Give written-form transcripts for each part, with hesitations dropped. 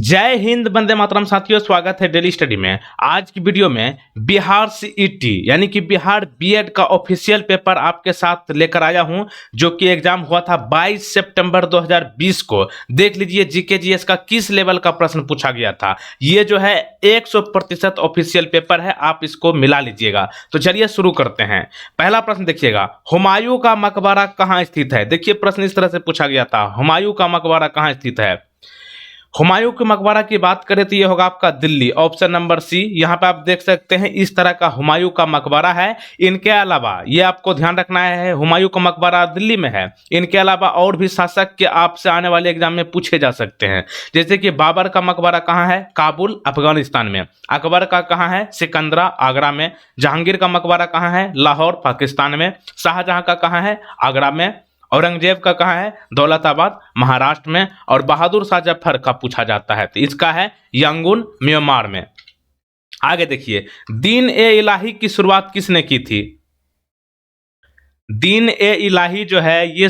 जय हिंद, वंदे मातरम। साथियों, स्वागत है डेली स्टडी में। आज की वीडियो में बिहार सीईटी यानी कि बिहार बीएड का ऑफिशियल पेपर आपके साथ लेकर आया हूं, जो कि एग्जाम हुआ था 22 सितंबर 2020 को। देख लीजिए जीके जीएस का किस लेवल का प्रश्न पूछा गया था। ये जो है 100% ऑफिशियल पेपर है, आप इसको मिला लीजिएगा। तो चलिए शुरू करते हैं। पहला प्रश्न देखिएगा, हुमायूं का मकबरा कहाँ स्थित है। देखिए प्रश्न इस तरह से पूछा गया था, हुमायूं का मकबरा कहाँ स्थित है। हुमायूं के मकबरा की बात करें तो ये होगा आपका दिल्ली, ऑप्शन नंबर सी। यहाँ पे आप देख सकते हैं इस तरह का हुमायूं का मकबरा है। इनके अलावा ये आपको ध्यान रखना है, हुमायूं का मकबरा दिल्ली में है। इनके अलावा और भी शासक के आपसे आने वाले एग्जाम में पूछे जा सकते हैं, जैसे कि बाबर का मकबरा कहाँ है, काबुल अफगानिस्तान में। अकबर का कहाँ है, सिकंदरा आगरा में। जहांगीर का मकबरा कहाँ है, लाहौर पाकिस्तान में। शाहजहां का कहाँ है, आगरा में। औरंगजेब का कहाँ है, दौलताबाद महाराष्ट्र में। और बहादुर शाह जफर का पूछा जाता है तो इसका है यंगून म्यांमार में। आगे देखिए, दीन ए इलाही की शुरुआत किसने की थी। दीन ए इलाही जो है ये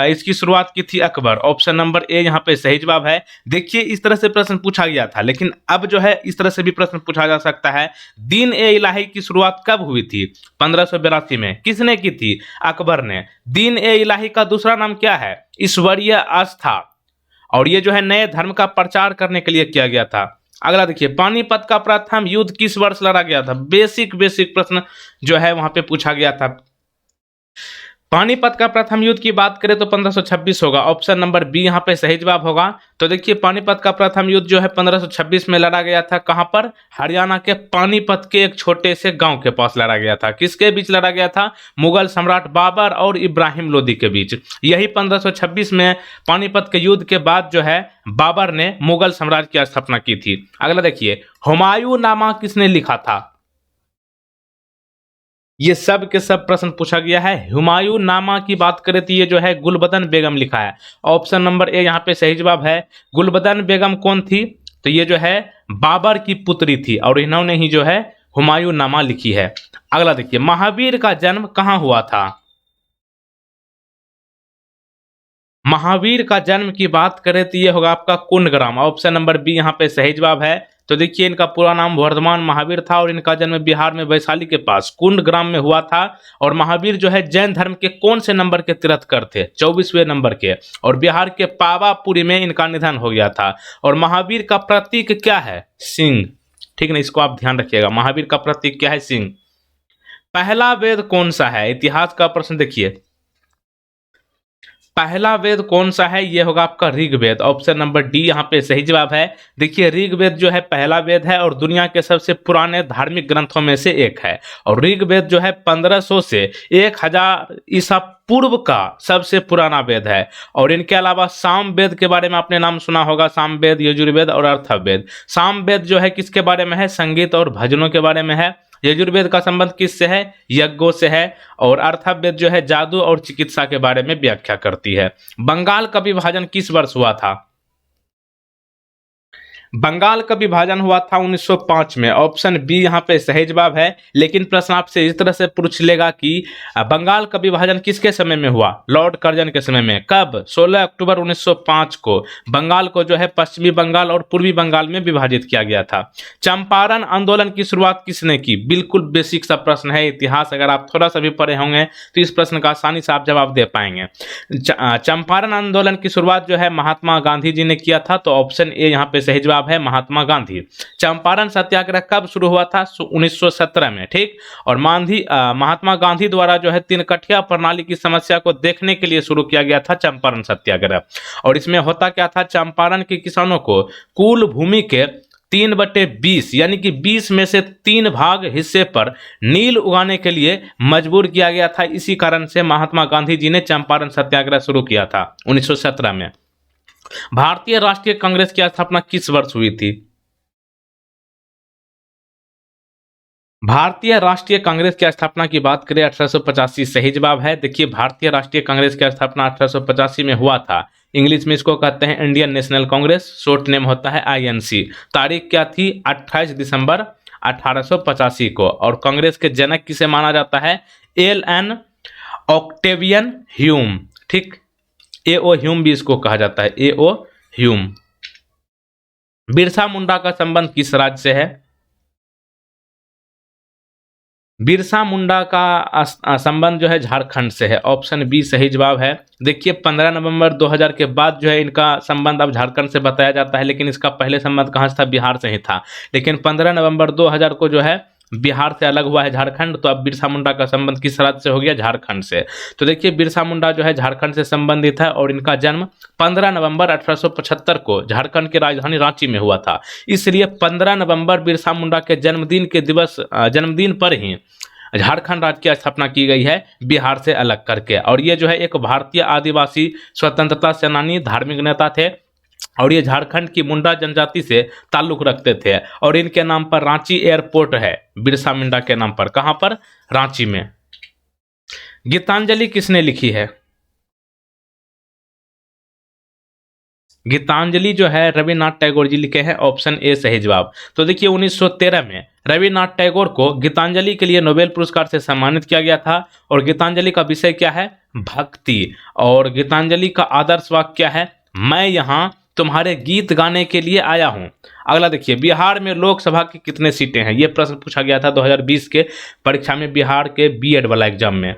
इसकी शुरुआत की थी अकबर, ऑप्शन नंबर ए यहाँ पे सही जवाब है। देखिए इस तरह से प्रश्न पूछा गया था, लेकिन अब जो है इस तरह से भी प्रश्न पूछा जा सकता है। दीन ए इलाही की शुरुआत कब हुई थी, 1582 में। किसने की थी, अकबर ने। दीन ए इलाही का दूसरा नाम क्या है, ईश्वरीय आस्था। और ये जो है नए धर्म का प्रचार करने के लिए किया गया था। अगला देखिए, पानीपत का प्रथम युद्ध किस वर्ष लड़ा गया था। बेसिक प्रश्न जो है वहां पे पूछा गया था। पानीपत का प्रथम युद्ध की बात करें तो 1526 होगा, ऑप्शन नंबर बी यहाँ पे सही जवाब होगा। तो देखिए पानीपत का प्रथम युद्ध जो है 1526 में लड़ा गया था। कहां पर, हरियाणा के पानीपत के एक छोटे से गांव के पास लड़ा गया था। किसके बीच लड़ा गया था, मुगल सम्राट बाबर और इब्राहिम लोदी के बीच। यही 1526 में पानीपत के युद्ध के बाद जो है बाबर ने मुगल साम्राज्य की स्थापना की थी। अगला देखिए, हुमायूं नामा किसने लिखा था। ये सब के सब प्रश्न पूछा गया है। हुमायूं नामा की बात करें तो ये जो है गुलबदन बेगम लिखा है, ऑप्शन नंबर ए यहाँ पे सही जवाब है। गुलबदन बेगम कौन थी, तो ये जो है बाबर की पुत्री थी और इन्होंने ही जो है हुमायूं नामा लिखी है। अगला देखिए, महावीर का जन्म कहाँ हुआ था। महावीर का जन्म की बात करें तो ये होगा आपका कुंडग्राम, ऑप्शन नंबर बी यहाँ पे सही जवाब है। तो देखिए इनका पूरा नाम वर्धमान महावीर था और इनका जन्म बिहार में वैशाली के पास कुंडग्राम में हुआ था। और महावीर जो है जैन धर्म के कौन से नंबर के तीर्थकर थे, 24वें नंबर के। और बिहार के पावापुरी में इनका निधन हो गया था। और महावीर का प्रतीक क्या है, सिंह। ठीक है ना, इसको आप ध्यान रखिएगा, महावीर का प्रतीक क्या है, सिंह। पहला वेद कौन सा है, इतिहास का प्रश्न देखिए। पहला वेद कौन सा है, ये होगा आपका ऋग्वेद, ऑप्शन नंबर डी यहाँ पे सही जवाब है। देखिए ऋग्वेद जो है पहला वेद है और दुनिया के सबसे पुराने धार्मिक ग्रंथों में से एक है। और ऋग्वेद जो है 1500 से 1000 ईसा पूर्व का सबसे पुराना वेद है। और इनके अलावा साम वेद के बारे में आपने नाम सुना होगा, साम वेद, यजुर्वेद और अर्थवेद। साम वेद जो है किसके बारे में है, संगीत और भजनों के बारे में है। यजुर्वेद का संबंध किससे है, यज्ञों से है। और अर्थवेद जो है जादू और चिकित्सा के बारे में व्याख्या करती है। बंगाल का विभाजन किस वर्ष हुआ था। बंगाल का विभाजन हुआ था 1905 में, ऑप्शन बी यहाँ पे सही जवाब है। लेकिन प्रश्न आपसे इस तरह से पूछ लेगा कि बंगाल का विभाजन किसके समय में हुआ, लॉर्ड कर्जन के समय में। कब, 16 अक्टूबर 1905 को बंगाल को जो है पश्चिमी बंगाल और पूर्वी बंगाल में विभाजित किया गया था। चंपारण आंदोलन की शुरुआत किसने की, बिल्कुल बेसिक सा प्रश्न है। इतिहास अगर आप थोड़ा सा भी पढ़े होंगे तो इस प्रश्न का आसानी से आप जवाब दे पाएंगे। चंपारण आंदोलन की शुरुआत जो है महात्मा गांधी जी ने किया था, तो ऑप्शन ए यहाँ पे सही जवाब है, महात्मा गांधी। चंपारण सत्याग्रह कब शुरू हुआ था, 1917 में, ठीक। और महात्मा गांधी द्वारा जो है तीनकठिया प्रणाली की समस्या को देखने के लिए शुरू किया गया था चंपारण सत्याग्रह। और इसमें होता क्या था, चंपारण के किसानों को कुल भूमि के 3/20 यानी कि 20 में से 3 भाग हिस्से पर नील उगाने के लिए मजबूर किया गया था। इसी कारण से महात्मा गांधी जी ने चंपारण सत्याग्रह शुरू किया था 1917 में। भारतीय राष्ट्रीय कांग्रेस की स्थापना किस वर्ष हुई थी। भारतीय राष्ट्रीय कांग्रेस की स्थापना की बात करें 1885 सही जवाब है। देखिए भारतीय राष्ट्रीय कांग्रेस की स्थापना 1885 में हुआ था। इंग्लिश में इसको कहते हैं Indian national Congress, short name होता है आईएनसी। तारीख क्या थी, 28 दिसंबर 1885 को। और कांग्रेस के जनक किसे माना जाता है, एल.एन. ऑक्टेवियन ह्यूम, ठीक। ए.ओ. ह्यूम भी इसको कहा जाता है, ए.ओ. ह्यूम। बिरसा मुंडा का संबंध किस राज्य से है? बिरसा मुंडा का संबंध जो है झारखंड से है। ऑप्शन बी सही जवाब है। देखिए 15 नवंबर 2000 के बाद जो है इनका संबंध अब झारखंड से बताया जाता है, लेकिन इसका पहले संबंध कहाँ से था? बिहार से ही था। लेकिन 15 नवंबर 2000 को जो है बिहार से अलग हुआ है झारखंड, तो अब बिरसा मुंडा का संबंध किस राज्य से हो गया? झारखंड से। तो देखिए बिरसा मुंडा जो है झारखंड से संबंधित है और इनका जन्म 15 नवंबर 1875 को झारखंड की राजधानी रांची में हुआ था। इसलिए 15 नवंबर बिरसा मुंडा के जन्मदिन पर ही झारखंड राज्य की स्थापना की गई है, बिहार से अलग करके। और ये जो है एक भारतीय आदिवासी स्वतंत्रता सेनानी, धार्मिक नेता थे और ये झारखंड की मुंडा जनजाति से ताल्लुक रखते थे। और इनके नाम पर रांची एयरपोर्ट है, बिरसा मुंडा के नाम पर। कहां पर? रांची में। गीतांजलि किसने लिखी है? गीतांजलि जो है रविन्द्रनाथ टैगोर जी लिखे हैं। ऑप्शन ए सही जवाब। तो देखिए 1913 में रविन्द्रनाथ टैगोर को गीतांजलि के लिए नोबेल पुरस्कार से सम्मानित किया गया था। और गीतांजलि का विषय क्या है? भक्ति। और गीतांजलि का आदर्श वाक्य क्या है? मैं यहाँ तुम्हारे गीत गाने के लिए आया हूं। अगला देखिए, बिहार में लोकसभा की कितने सीटें हैं? यह प्रश्न पूछा गया था 2020 के परीक्षा में, बिहार के बीएड वाला एग्जाम में।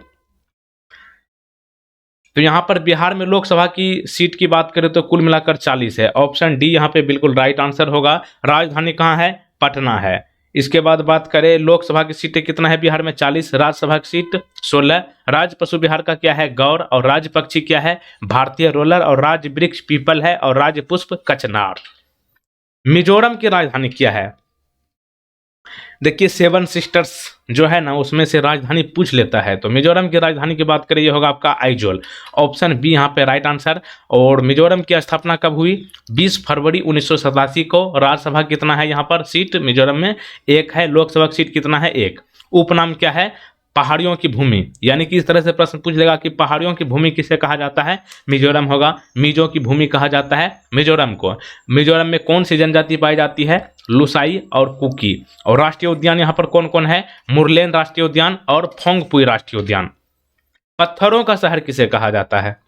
तो यहां पर बिहार में लोकसभा की सीट की बात करें तो कुल मिलाकर 40 है। ऑप्शन डी यहां पे बिल्कुल राइट आंसर होगा। राजधानी कहां है? पटना है। इसके बाद बात करें लोकसभा की सीटें कितना है बिहार में? 40। राज्यसभा की सीट 16। राज्य पशु बिहार का क्या है? गौर। और राज्य पक्षी क्या है? भारतीय रोलर। और राज्य वृक्ष पीपल है। और राज्य पुष्प कचनार। मिजोरम की राजधानी क्या है? देखिए 7 सिस्टर्स जो है ना उसमें से राजधानी पूछ लेता है, तो मिजोरम की राजधानी की बात करें ये होगा आपका आइजोल। ऑप्शन बी यहाँ पे राइट आंसर। और मिजोरम की स्थापना कब हुई? 20 फरवरी 1987 को। राज्यसभा कितना है यहाँ पर सीट मिजोरम में? 1 है। लोकसभा की सीट कितना है? 1। उपनाम क्या है? पहाड़ियों की भूमि। यानी कि इस तरह से प्रश्न पूछ लेगा कि पहाड़ियों की भूमि किसे कहा जाता है? मिजोरम होगा। मिजो की भूमि कहा जाता है मिजोरम को। मिजोरम में कौन सी जनजाति पाई जाती है? लुसाई और कुकी। और राष्ट्रीय उद्यान यहाँ पर कौन कौन है? मुरलेन राष्ट्रीय उद्यान और फोंगपुई राष्ट्रीय उद्यान। पत्थरों का शहर किसे कहा जाता है?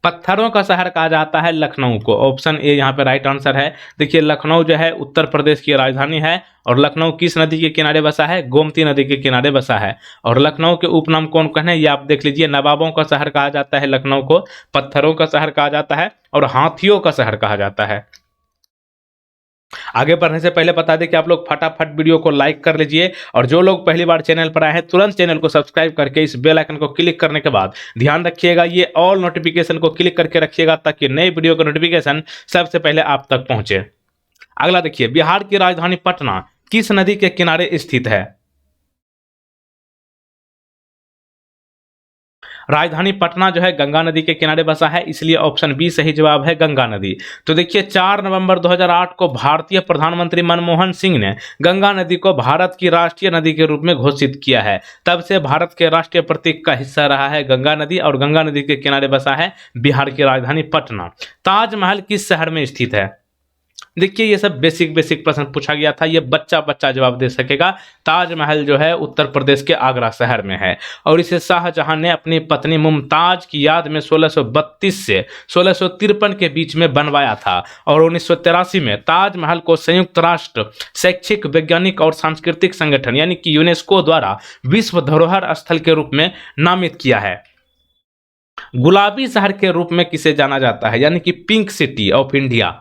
पत्थरों का शहर कहा जाता है लखनऊ को। ऑप्शन ए यहाँ पे राइट आंसर है। देखिए लखनऊ जो है उत्तर प्रदेश की राजधानी है। और लखनऊ किस नदी के किनारे बसा है? गोमती नदी के किनारे बसा है। और लखनऊ के उपनाम कौन कौन है ये आप देख लीजिए। नवाबों का शहर कहा जाता है लखनऊ को, पत्थरों का शहर कहा जाता है और हाथियों का शहर कहा जाता है। आगे बढ़ने से पहले बता दें कि आप लोग फटाफट वीडियो को लाइक कर लीजिए। और जो लोग पहली बार चैनल पर आए हैं तुरंत चैनल को सब्सक्राइब करके इस बेल आइकन को क्लिक करने के बाद ध्यान रखिएगा ये ऑल नोटिफिकेशन को क्लिक करके रखिएगा ताकि नई वीडियो का नोटिफिकेशन सबसे पहले आप तक पहुंचे। अगला देखिए, बिहार की राजधानी पटना किस नदी के किनारे स्थित है? राजधानी पटना जो है गंगा नदी के किनारे बसा है, इसलिए ऑप्शन बी सही जवाब है, गंगा नदी। तो देखिए 4 नवंबर 2008 को भारतीय प्रधानमंत्री मनमोहन सिंह ने गंगा नदी को भारत की राष्ट्रीय नदी के रूप में घोषित किया है। तब से भारत के राष्ट्रीय प्रतीक का हिस्सा रहा है गंगा नदी। और गंगा नदी के किनारे बसा है बिहार की राजधानी पटना। ताजमहल किस शहर में स्थित है? देखिए ये सब बेसिक प्रश्न पूछा गया था, ये बच्चा जवाब दे सकेगा। ताजमहल जो है उत्तर प्रदेश के आगरा शहर में है। और इसे शाहजहां ने अपनी पत्नी मुमताज की याद में 1632 से 1653 के बीच में बनवाया था। और 1983 में ताजमहल को संयुक्त राष्ट्र शैक्षिक, वैज्ञानिक और सांस्कृतिक संगठन यानी कि यूनेस्को द्वारा विश्व धरोहर स्थल के रूप में नामित किया है। गुलाबी शहर के रूप में किसे जाना जाता है, यानी कि पिंक सिटी ऑफ इंडिया?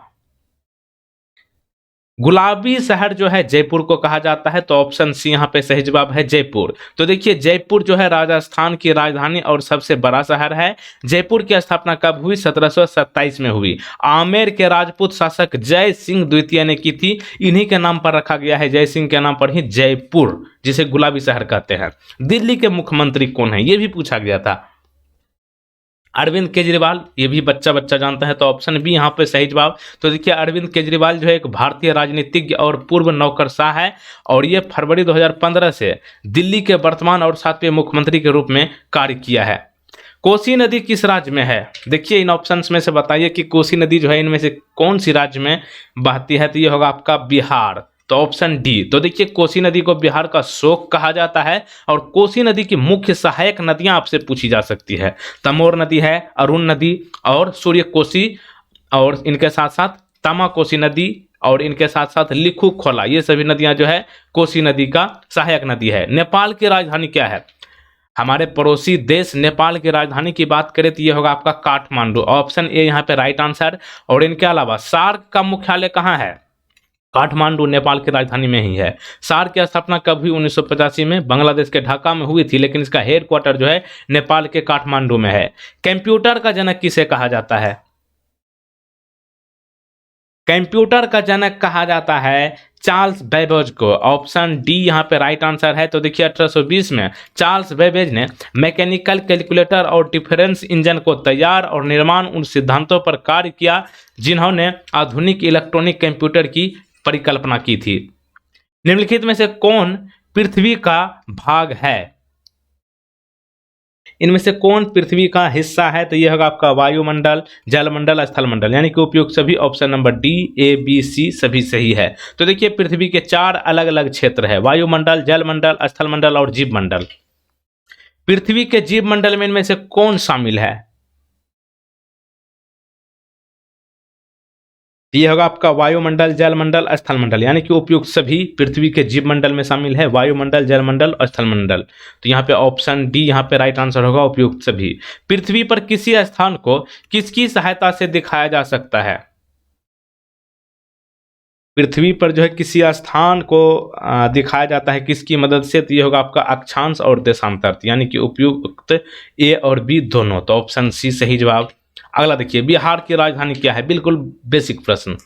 गुलाबी शहर जो है जयपुर को कहा जाता है। तो ऑप्शन सी यहाँ पे सही जवाब है, जयपुर। तो देखिए जयपुर जो है राजस्थान की राजधानी और सबसे बड़ा शहर है। जयपुर की स्थापना कब हुई? 1727 में हुई। आमेर के राजपूत शासक जय सिंह द्वितीय ने की थी। इन्हीं के नाम पर रखा गया है, जय सिंह के नाम पर ही जयपुर, जिसे गुलाबी शहर कहते हैं। दिल्ली के मुख्यमंत्री कौन है ये भी पूछा गया था। अरविंद केजरीवाल, ये भी बच्चा जानता है। तो ऑप्शन बी यहाँ पे सही जवाब। तो देखिए अरविंद केजरीवाल जो है एक भारतीय राजनीतिज्ञ और पूर्व नौकरशाह है। और ये फरवरी 2015 से दिल्ली के वर्तमान और 7वें मुख्यमंत्री के रूप में कार्य किया है। कोसी नदी किस राज्य में है? देखिए इन ऑप्शंस में से बताइए कि कोसी नदी जो है इनमें से कौन सी राज्य में बहती है? तो ये होगा आपका बिहार। तो ऑप्शन डी। तो देखिए कोसी नदी को बिहार का शोक कहा जाता है। और कोसी नदी की मुख्य सहायक नदियां आपसे पूछी जा सकती है। तमोर नदी है, अरुण नदी और सूर्य कोसी और इनके साथ साथ तमा कोसी नदी और इनके साथ साथ लिखू खोला, ये सभी नदियां जो है कोसी नदी का सहायक नदी है। नेपाल की राजधानी क्या है? हमारे पड़ोसी देश नेपाल की राजधानी की बात करें तो ये होगा आपका काठमांडू, ऑप्शन ए यहाँ पे राइट आंसर। और इनके अलावा सार्क का मुख्यालय कहाँ है? काठमांडू नेपाल की राजधानी में ही है। सार्क की स्थापना कब हुई? 1985 में बांग्लादेश के ढाका में हुई थी, लेकिन इसका हेडक्वार्टर जो है नेपाल के काठमांडू में है। कंप्यूटर का जनक किसे कहा जाता है? कंप्यूटर का जनक कहा जाता है चार्ल्स बेबेज को, ऑप्शन डी यहाँ पे राइट आंसर है। तो देखिए 1820 में चार्ल्स बेबेज ने मैकेनिकल कैलकुलेटर और डिफरेंस इंजन को तैयार और निर्माण उन सिद्धांतों पर कार्य किया जिन्होंने आधुनिक इलेक्ट्रॉनिक कंप्यूटर की परिकल्पना की थी। निम्नलिखित में से कौन पृथ्वी का भाग है? इनमें से कौन पृथ्वी का हिस्सा है? तो यह होगा आपका वायुमंडल, जलमंडल, स्थलमंडल, यानी कि उपयुक्त सभी ऑप्शन नंबर डी, ए, बी, सी सभी सही है। तो देखिए पृथ्वी के 4 अलग अलग क्षेत्र है, वायुमंडल, जलमंडल, स्थलमंडल और जीवमंडल। पृथ्वी के जीवमंडल में इनमें से कौन शामिल है? ये होगा आपका वायुमंडल, जलमंडल, स्थलमंडल, यानी कि उपयुक्त सभी पृथ्वी के जीवमंडल में शामिल है, वायुमंडल, जलमंडल और स्थलमंडल। तो यहाँ पे ऑप्शन डी यहाँ पे राइट आंसर होगा, उपयुक्त सभी। पृथ्वी पर किसी स्थान को किसकी सहायता से दिखाया जा सकता है? पृथ्वी पर जो है किसी स्थान को दिखाया जाता है किसकी मदद से? तो ये होगा आपका अक्षांश और देशांतर, यानी कि उपयुक्त ए और बी दोनों। तो ऑप्शन सी सही जवाब। अगला देखिए, बिहार की राजधानी क्या है? बिल्कुल बेसिक प्रश्न।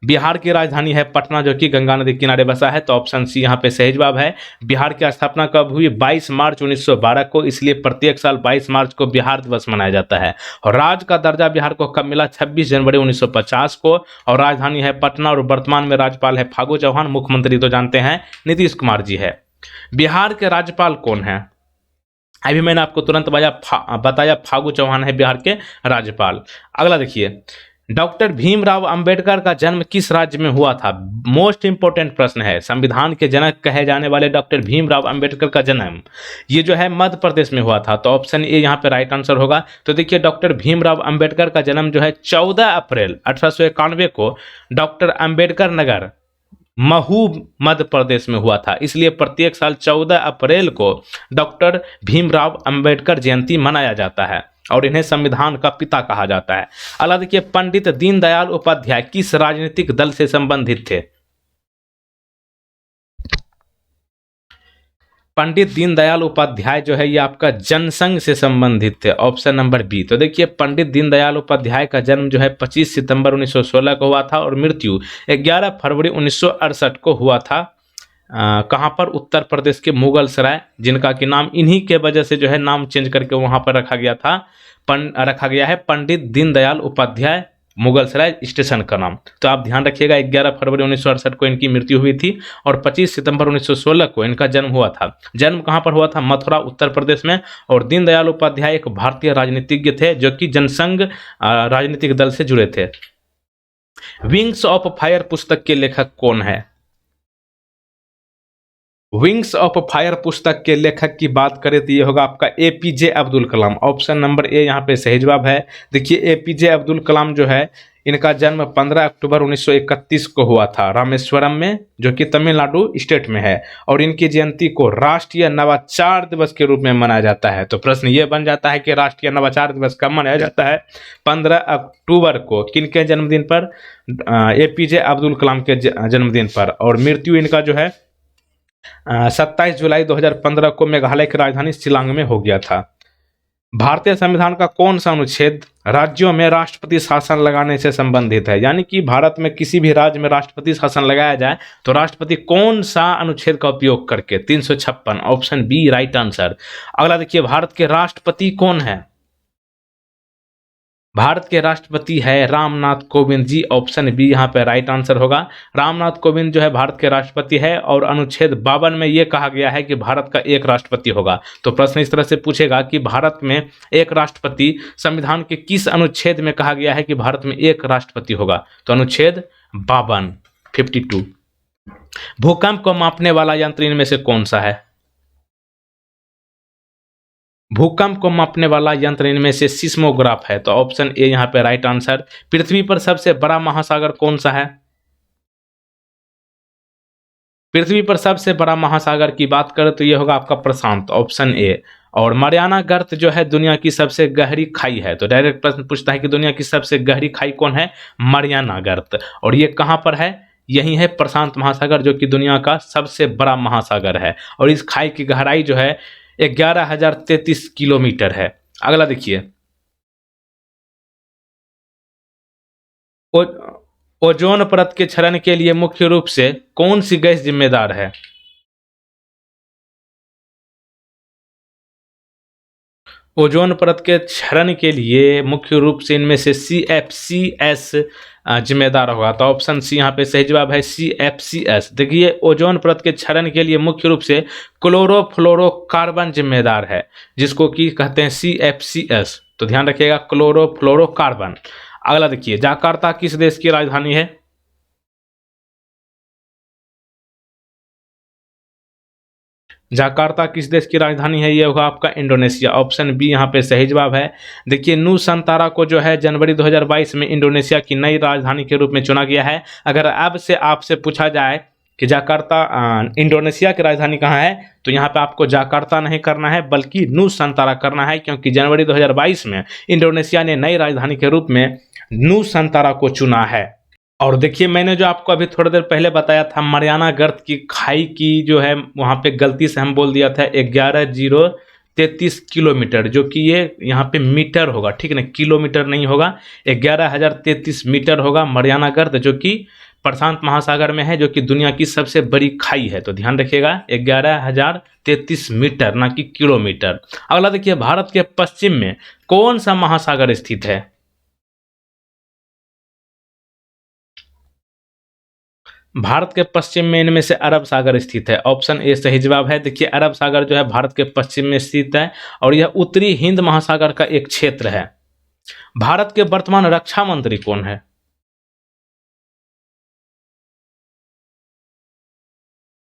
बिहार की राजधानी है पटना, जो कि गंगा नदी किनारे बसा है। तो ऑप्शन सी यहाँ पे सही जवाब है। बिहार की स्थापना कब हुई? 22 मार्च 1912 को, इसलिए प्रत्येक साल 22 मार्च को बिहार दिवस मनाया जाता है। और राज्य का दर्जा बिहार को कब मिला? 26 जनवरी 1950 को। और राजधानी है पटना और वर्तमान में राज्यपाल है फागू चौहान, मुख्यमंत्री तो जानते हैं नीतीश कुमार जी है। बिहार के राज्यपाल कौन है? अभी मैंने आपको तुरंत बताया फागू चौहान है बिहार के राज्यपाल। अगला देखिए, डॉक्टर भीमराव अंबेडकर का जन्म किस राज्य में हुआ था? मोस्ट इंपोर्टेंट प्रश्न है। संविधान के जनक कहे जाने वाले डॉक्टर भीमराव अंबेडकर का जन्म ये जो है मध्य प्रदेश में हुआ था। तो ऑप्शन ए यहाँ पे राइट आंसर होगा। तो देखिए डॉक्टर भीमराव अंबेडकर का जन्म जो है 14 अप्रैल 1891 को डॉक्टर अंबेडकर नगर महू मध्य प्रदेश में हुआ था, इसलिए प्रत्येक साल 14 अप्रैल को डॉक्टर भीमराव अंबेडकर जयंती मनाया जाता है और इन्हें संविधान का पिता कहा जाता है। अगला देखिए, पंडित दीनदयाल उपाध्याय किस राजनीतिक दल से संबंधित थे? पंडित दीनदयाल उपाध्याय जो है ये आपका जनसंघ से संबंधित थे, ऑप्शन नंबर बी। तो देखिए पंडित दीनदयाल उपाध्याय का जन्म जो है 25 सितंबर 1916 को हुआ था और मृत्यु 11 फरवरी 1968 को हुआ था। कहाँ पर? उत्तर प्रदेश के मुगल सराय, जिनका कि नाम इन्हीं के वजह से जो है नाम चेंज करके वहाँ पर रखा गया है पंडित दीनदयाल उपाध्याय मुगल सराय स्टेशन का नाम। तो आप ध्यान रखिएगा 11 फरवरी 1968 को इनकी मृत्यु हुई थी और 25 सितंबर 1916 को इनका जन्म हुआ था। जन्म कहाँ पर हुआ था? मथुरा, उत्तर प्रदेश में। और दीनदयाल उपाध्याय एक भारतीय राजनीतिज्ञ थे जो कि जनसंघ राजनीतिक दल से जुड़े थे। विंग्स ऑफ फायर पुस्तक के लेखक कौन है? विंग्स ऑफ फायर पुस्तक के लेखक की बात करें तो ये होगा आपका APJ Abdul Kalam, option number A यहाँ पे सही जवाब है। देखिए एपीजे अब्दुल कलाम जो है इनका जन्म 15 अक्टूबर 1931 को हुआ था रामेश्वरम में, जो कि तमिलनाडु स्टेट में है। और इनकी जयंती को राष्ट्रीय नवाचार दिवस के रूप में मनाया जाता है। तो प्रश्न ये बन जाता है कि राष्ट्रीय नवाचार दिवस कब मनाया जाता है? 15 अक्टूबर को। किनके जन्मदिन पर? एपीजे अब्दुल कलाम के जन्मदिन पर। और मृत्यु इनका जो है 27 जुलाई 2015 को मेघालय की राजधानी शिलांग में हो गया था। भारतीय संविधान का कौन सा अनुच्छेद राज्यों में राष्ट्रपति शासन लगाने से संबंधित है? यानी कि भारत में किसी भी राज्य में राष्ट्रपति शासन लगाया जाए तो राष्ट्रपति कौन सा अनुच्छेद का उपयोग करके? 356, ऑप्शन बी राइट आंसर। अगला देखिए, भारत के राष्ट्रपति कौन है? भारत के राष्ट्रपति है रामनाथ कोविंद जी, ऑप्शन बी यहाँ पे राइट आंसर होगा। रामनाथ कोविंद जो है भारत के राष्ट्रपति है और अनुच्छेद 52 में ये कहा गया है कि भारत का एक राष्ट्रपति होगा। तो प्रश्न इस तरह से पूछेगा कि भारत में एक राष्ट्रपति संविधान के किस अनुच्छेद में कहा गया है कि भारत में एक राष्ट्रपति होगा? तो अनुच्छेद 52। भूकंप को मापने वाला यंत्र इनमें से कौन सा है? भूकंप को मापने वाला यंत्र इनमें से सिस्मोग्राफ है, तो ऑप्शन ए यहाँ पे राइट आंसर। पृथ्वी पर सबसे बड़ा महासागर कौन सा है? पृथ्वी पर सबसे बड़ा महासागर की बात करें तो ये होगा आपका प्रशांत, ऑप्शन ए। और mariana गर्त जो है दुनिया की सबसे गहरी खाई है, तो डायरेक्ट प्रश्न पूछता है कि दुनिया की सबसे गहरी खाई कौन है? mariana गर्त। और ये कहाँ पर है? यही है प्रशांत महासागर, जो कि दुनिया का सबसे बड़ा महासागर है। और इस खाई की गहराई जो है 11,033 किलोमीटर है। अगला देखिए, ओजोन परत के क्षरण के लिए मुख्य रूप से कौन सी गैस जिम्मेदार है? ओजोन परत के क्षरण के लिए मुख्य रूप से इनमें से CFCS जिम्मेदार होगा, तो ऑप्शन सी यहाँ पे सही जवाब है, CFCS। देखिए, ओजोन परत के क्षरण के लिए मुख्य रूप से क्लोरोफ्लोरोकार्बन जिम्मेदार है, जिसको कि कहते हैं CFCS, तो ध्यान रखिएगा क्लोरोफ्लोरोकार्बन। अगला देखिए, जाकार्ता किस देश की राजधानी है? जाकार्ता किस देश की राजधानी है? ये होगा आपका इंडोनेशिया, ऑप्शन बी यहाँ पे सही जवाब है। देखिए, नूसंतारा को जो है जनवरी 2022 में इंडोनेशिया की नई राजधानी के रूप में चुना गया है। अगर अब से आपसे पूछा जाए कि जाकार्ता इंडोनेशिया की राजधानी कहाँ है, तो यहाँ पे आपको जाकार्ता नहीं करना है बल्कि नूसंतारा करना है, क्योंकि जनवरी 2022 में इंडोनेशिया ने नई राजधानी के रूप में नूसंतारा को चुना है। और देखिए, मैंने जो आपको अभी थोड़ी देर पहले बताया था mariana गर्त की खाई की जो है, वहाँ पे गलती से हम बोल दिया था 11,033 किलोमीटर, जो कि ये यहाँ पे मीटर होगा, ठीक है ना, किलोमीटर नहीं होगा। 11,033 मीटर होगा mariana गर्त, जो कि प्रशांत महासागर में है, जो कि दुनिया की सबसे बड़ी खाई है। तो ध्यान रखिएगा 11,033 मीटर, ना कि किलोमीटर। अगला देखिए, भारत के पश्चिम में कौन सा महासागर स्थित है? भारत के पश्चिम में इनमें से अरब सागर स्थित है, ऑप्शन ए सही जवाब है। देखिए, अरब सागर जो है भारत के पश्चिम में स्थित है, और यह उत्तरी हिंद महासागर का एक क्षेत्र है। भारत के वर्तमान रक्षा मंत्री कौन है?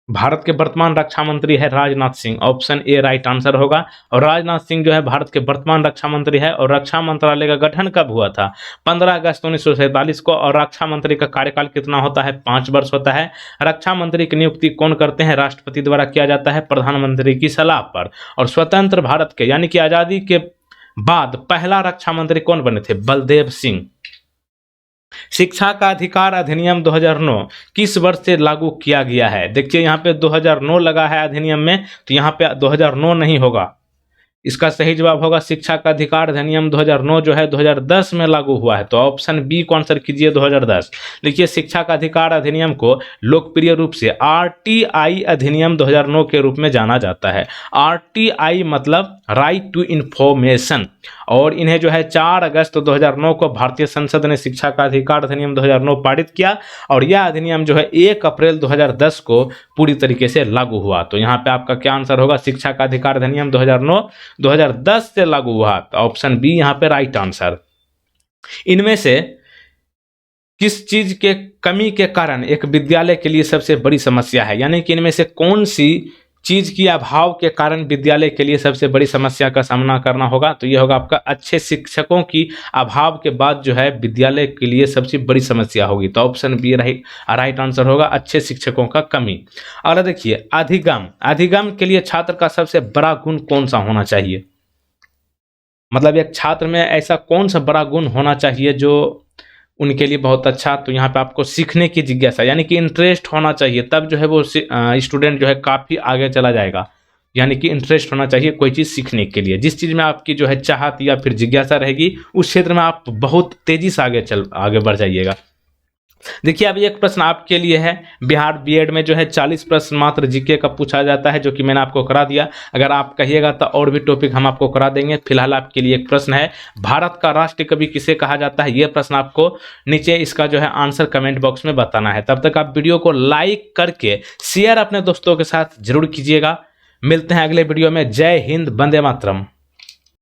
भारत के वर्तमान रक्षा मंत्री है Rajnath Singh, option A right answer होगा। और राजनाथ सिंह जो है भारत के वर्तमान रक्षा मंत्री है। और रक्षा मंत्रालय का गठन कब हुआ था? 15 अगस्त 1947 को। और रक्षा मंत्री का कार्यकाल कितना होता है? 5 वर्ष होता है। रक्षा मंत्री की नियुक्ति कौन करते हैं? राष्ट्रपति द्वारा किया जाता है, प्रधानमंत्री की सलाह पर। और स्वतंत्र भारत के यानी कि आजादी के बाद पहला रक्षा मंत्री कौन बने थे? बलदेव सिंह। शिक्षा का अधिकार अधिनियम 2009 किस वर्ष से लागू किया गया है? देखिए, यहाँ पे 2009 लगा है अधिनियम में, तो यहाँ पे 2009 नहीं होगा। इसका सही जवाब होगा शिक्षा का अधिकार अधिनियम 2009 जो है 2010 में लागू हुआ है, तो ऑप्शन बी को आंसर कीजिए 2010। देखिए, शिक्षा का अधिकार अधिनियम को लोकप्रिय रूप से RTI अधिनियम 2009 के रूप में जाना जाता है। RTI मतलब राइट टू इंफॉर्मेशन। और इन्हें जो है 4 अगस्त 2009 को भारतीय संसद ने शिक्षा का अधिकार अधिनियम 2009 पारित किया, और यह अधिनियम जो है 1 अप्रैल 2010 को पूरी तरीके से लागू हुआ। तो यहाँ पे आपका क्या आंसर होगा? शिक्षा का अधिकार अधिनियम 2010 से लागू हुआ, तो ऑप्शन बी यहाँ पे राइट आंसर। इनमें से किस चीज के कमी के कारण एक विद्यालय के लिए सबसे बड़ी समस्या है? यानी कि इनमें से कौन सी चीज की अभाव के कारण विद्यालय के लिए सबसे बड़ी समस्या का सामना करना होगा? तो यह होगा आपका अच्छे शिक्षकों की अभाव के बाद जो है विद्यालय के लिए सबसे बड़ी समस्या होगी, तो ऑप्शन बी राइट आंसर होगा, अच्छे शिक्षकों का कमी। अगला देखिए, अधिगम के लिए छात्र का सबसे बड़ा गुण कौन सा होना चाहिए? मतलब एक छात्र में ऐसा कौन सा बड़ा गुण होना चाहिए जो उनके लिए बहुत अच्छा? तो यहाँ पे आपको सीखने की जिज्ञासा यानी कि इंटरेस्ट होना चाहिए, तब जो है वो स्टूडेंट जो है काफ़ी आगे चला जाएगा। यानी कि इंटरेस्ट होना चाहिए कोई चीज़ सीखने के लिए। जिस चीज़ में आपकी जो है चाहत या फिर जिज्ञासा रहेगी, उस क्षेत्र में आप बहुत तेज़ी से आगे बढ़ जाइएगा। देखिए, अब एक प्रश्न आपके लिए है। बिहार बीएड में जो है 40 प्रश्न मात्र जीके का पूछा जाता है, जो कि मैंने आपको करा दिया। अगर आप कहिएगा तो और भी टॉपिक हम आपको करा देंगे। फिलहाल आपके लिए एक प्रश्न है, भारत का राष्ट्रीय कवि किसे कहा जाता है? यह प्रश्न आपको नीचे इसका जो है आंसर कमेंट बॉक्स में बताना है। तब तक आप वीडियो को लाइक करके शेयर अपने दोस्तों के साथ जरूर कीजिएगा। मिलते हैं अगले वीडियो में। जय हिंद, वंदे मातरम।